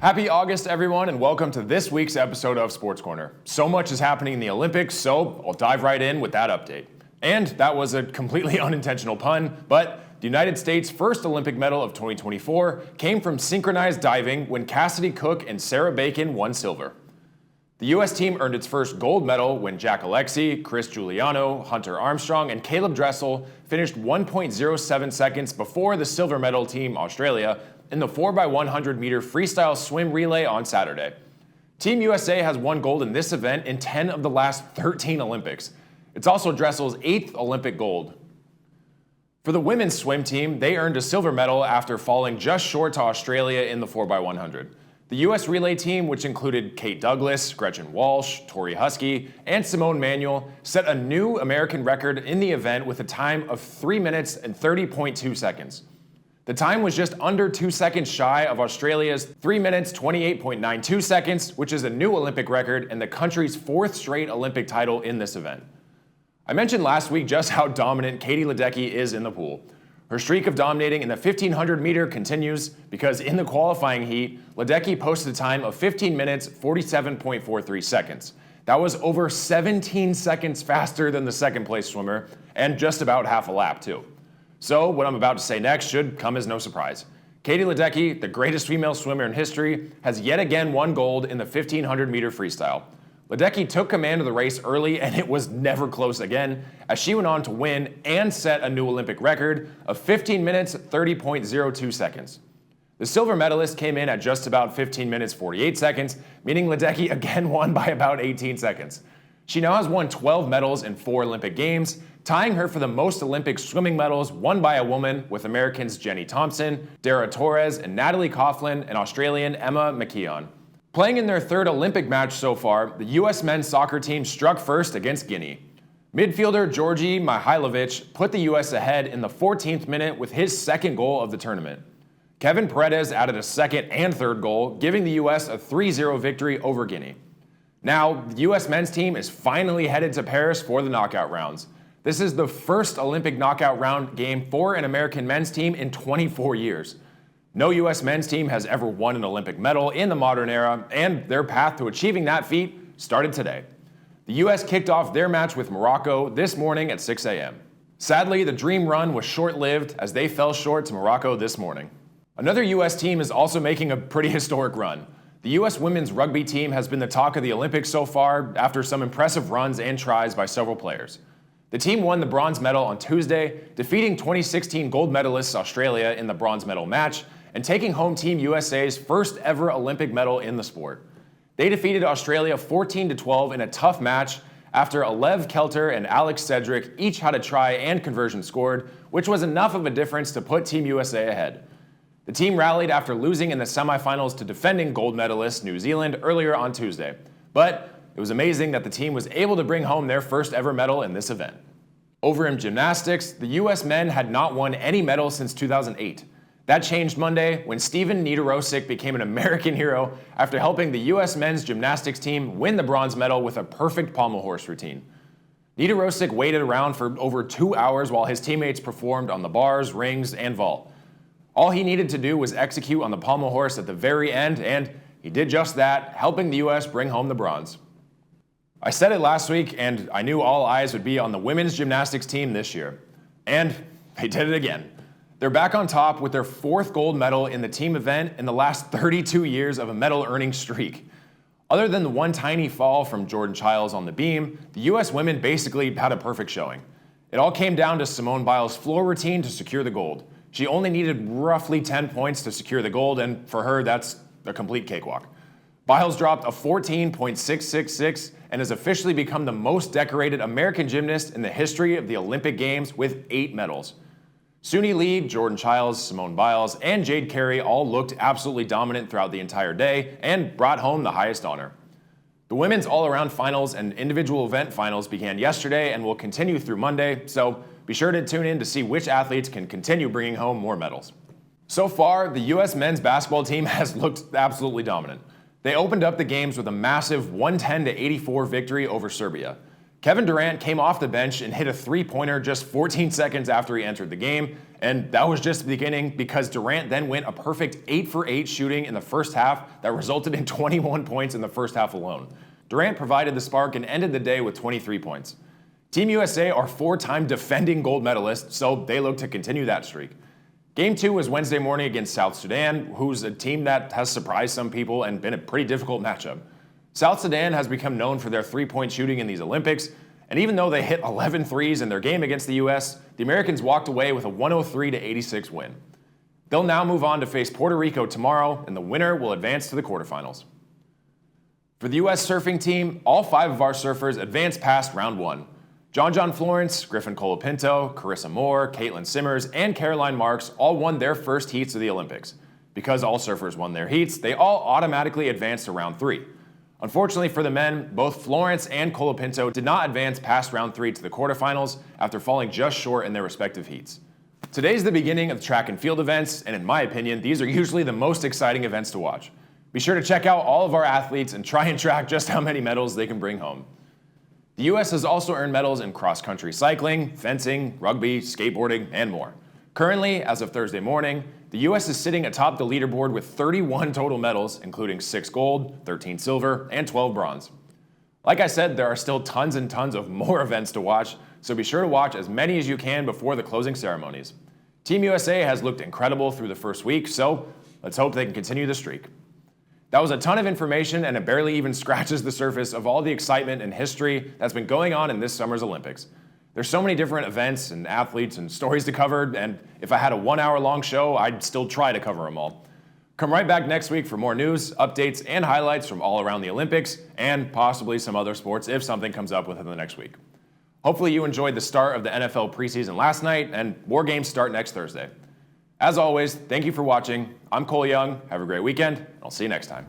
Happy August, everyone, and welcome to this week's episode of Sports Corner. So much is happening in the Olympics, so I'll dive right in with that update. And that was a completely unintentional pun, but the United States' first Olympic medal of 2024 came from synchronized diving when Cassidy Cook and Sarah Bacon won silver. The U.S. team earned its first gold medal when Jack Alexey, Chris Giuliano, Hunter Armstrong, and Caleb Dressel finished 1.07 seconds before the silver medal team, Australia, in the 4x100 meter freestyle swim relay on Saturday. Team USA has won gold in this event in 10 of the last 13 Olympics. It's also Dressel's 8th Olympic gold. For the women's swim team, they earned a silver medal after falling just short to Australia in the 4x100. The U.S. relay team, which included Kate Douglas, Gretchen Walsh, Tori Husky, and Simone Manuel, set a new American record in the event with a time of 3 minutes and 30.2 seconds. The time was just under 2 seconds shy of Australia's 3 minutes 28.92 seconds, which is a new Olympic record and the country's 4th straight Olympic title in this event. I mentioned last week just how dominant Katie Ledecky is in the pool. Her streak of dominating in the 1500 meter continues because in the qualifying heat, Ledecky posted a time of 15 minutes 47.43 seconds. That was over 17 seconds faster than the second place swimmer and just about half a lap too. So what I'm about to say next should come as no surprise. Katie Ledecky, the greatest female swimmer in history, has yet again won gold in the 1500 meter freestyle. Ledecky took command of the race early and it was never close again as she went on to win and set a new Olympic record of 15 minutes 30.02 seconds. The silver medalist came in at just about 15 minutes 48 seconds, meaning Ledecky again won by about 18 seconds. She now has won 12 medals in 4 Olympic Games, tying her for the most Olympic swimming medals won by a woman with Americans Jenny Thompson, Dara Torres, and Natalie Coughlin, and Australian Emma McKeon. Playing in their 3rd Olympic match so far, the U.S. men's soccer team struck first against Guinea. Midfielder Georgi Mihailovic put the U.S. ahead in the 14th minute with his 2nd goal of the tournament. Kevin Paredes added a 2nd and 3rd goal, giving the U.S. a 3-0 victory over Guinea. Now, the U.S. men's team is finally headed to Paris for the knockout rounds. This is the first Olympic knockout round game for an American men's team in 24 years. No U.S. men's team has ever won an Olympic medal in the modern era, and their path to achieving that feat started today. The U.S. kicked off their match with Morocco this morning at 6 a.m. Sadly, the dream run was short-lived as they fell short to Morocco this morning. Another U.S. team is also making a pretty historic run. The U.S. women's rugby team has been the talk of the Olympics so far after some impressive runs and tries by several players. The team won the bronze medal on Tuesday, defeating 2016 gold medalists Australia in the bronze medal match and taking home Team USA's first ever Olympic medal in the sport. They defeated Australia 14-12 in a tough match after Alev Kelter and Alex Cedric each had a try and conversion scored, which was enough of a difference to put Team USA ahead. The team rallied after losing in the semifinals to defending gold medalist New Zealand earlier on Tuesday, but it was amazing that the team was able to bring home their first ever medal in this event. Over in gymnastics, the U.S. men had not won any medals since 2008. That changed Monday when Steven Niederosik became an American hero after helping the U.S. men's gymnastics team win the bronze medal with a perfect pommel horse routine. Niederosik waited around for over 2 hours while his teammates performed on the bars, rings, and vault. All he needed to do was execute on the pommel horse at the very end, and he did just that, helping the U.S. bring home the bronze. I said it last week, and I knew all eyes would be on the women's gymnastics team this year. And they did it again. They're back on top with their 4th gold medal in the team event in the last 32 years of a medal-earning streak. Other than the one tiny fall from Jordan Chiles on the beam, the U.S. women basically had a perfect showing. It all came down to Simone Biles' floor routine to secure the gold. She only needed roughly 10 points to secure the gold, and for her, that's a complete cakewalk. Biles dropped a 14.666 and has officially become the most decorated American gymnast in the history of the Olympic Games with 8 medals. Suni Lee, Jordan Chiles, Simone Biles, and Jade Carey all looked absolutely dominant throughout the entire day and brought home the highest honor. The women's all-around finals and individual event finals began yesterday and will continue through Monday, so be sure to tune in to see which athletes can continue bringing home more medals. So far, the U.S. men's basketball team has looked absolutely dominant. They opened up the games with a massive 110-84 victory over Serbia. Kevin Durant came off the bench and hit a three-pointer just 14 seconds after he entered the game, and that was just the beginning because Durant then went a perfect 8 for 8 shooting in the first half that resulted in 21 points in the first half alone. Durant provided the spark and ended the day with 23 points. Team USA are 4-time defending gold medalists, so they look to continue that streak. Game 2 was Wednesday morning against South Sudan, who's a team that has surprised some people and been a pretty difficult matchup. South Sudan has become known for their three-point shooting in these Olympics, and even though they hit 11 threes in their game against the US, the Americans walked away with a 103-86 win. They'll now move on to face Puerto Rico tomorrow, and the winner will advance to the quarterfinals. For the US surfing team, all 5 of our surfers advanced past round 1. John Florence, Griffin Colapinto, Carissa Moore, Caitlin Simmers, and Caroline Marks all won their first heats of the Olympics. Because all surfers won their heats, they all automatically advanced to round 3. Unfortunately for the men, both Florence and Colapinto did not advance past round 3 to the quarterfinals after falling just short in their respective heats. Today's the beginning of the track and field events, and in my opinion, these are usually the most exciting events to watch. Be sure to check out all of our athletes and try and track just how many medals they can bring home. The US has also earned medals in cross-country cycling, fencing, rugby, skateboarding, and more. Currently, as of Thursday morning, the US is sitting atop the leaderboard with 31 total medals, including 6 gold, 13 silver, and 12 bronze. Like I said, there are still tons and tons of more events to watch, so be sure to watch as many as you can before the closing ceremonies. Team USA has looked incredible through the first week, so let's hope they can continue the streak. That was a ton of information, and it barely even scratches the surface of all the excitement and history that's been going on in this summer's Olympics. There's so many different events and athletes and stories to cover, and if I had a 1-hour-long show, I'd still try to cover them all. Come right back next week for more news, updates, and highlights from all around the Olympics, and possibly some other sports if something comes up within the next week. Hopefully you enjoyed the start of the NFL preseason last night, and more games start next Thursday. As always, thank you for watching. I'm Cole Young. Have a great weekend, and I'll see you next time.